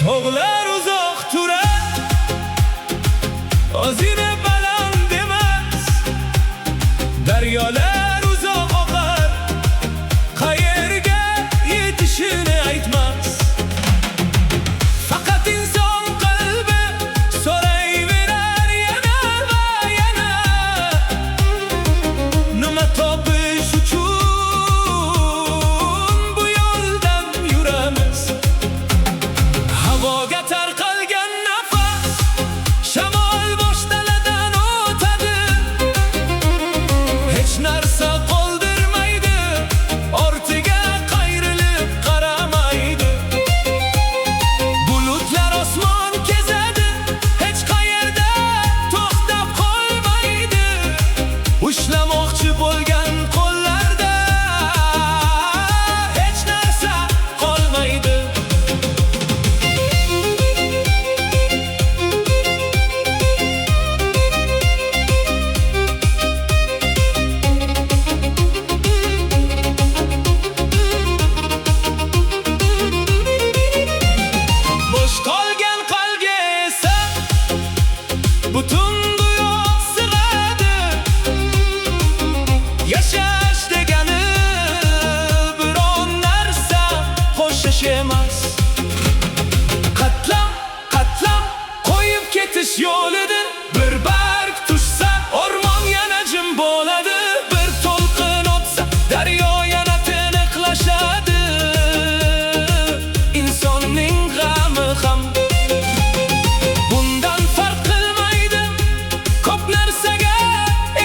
Tog'lar uzoq turar, ozina baland emas. Daryolar uzoq oqar, qayerga yetishini aytmas. Faqat inson qalbi so'rayverar yana va yana. Nima topish uchun bu yo'ldan yuramiz? Havoga tarqalgan nafas, shamol bosh daladan o'tadi. Hech narsa qoldirmaydi, ortiga qayrilib qaramaydi. Bulutlar osmon kezadi, hech qayerda to'xtab qolmaydi. Ushlamoqchi bo'lgan qo'llarda hech narsa qolmaydi. Bosh qolgan qalbga esa butun dunyo sig'adi. Yashash degani biron narsa qo'shish emas. Qatlam qo'yib ketish yo'lidir. Bir barg tushsa o'rmon yana jim bo'ladi. Bir to'lqin o'tsa daryo yana tiniqlashadi. Insonning g'ami ham bundan farq qilmaydi. Ko'p narsaga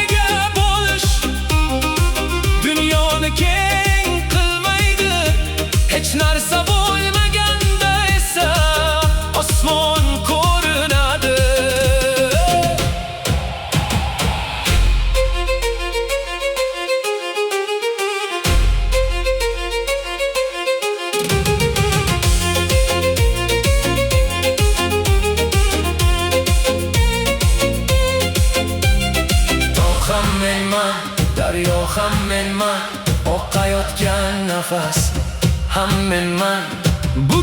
ega bo'lish dunyoni keng qilmaydi. Hech narsa bo'lmaganda esa osmon ko'rinadi. Tog' ham menman, daryo ham menman, oqayotgan nafas ham menman. Bu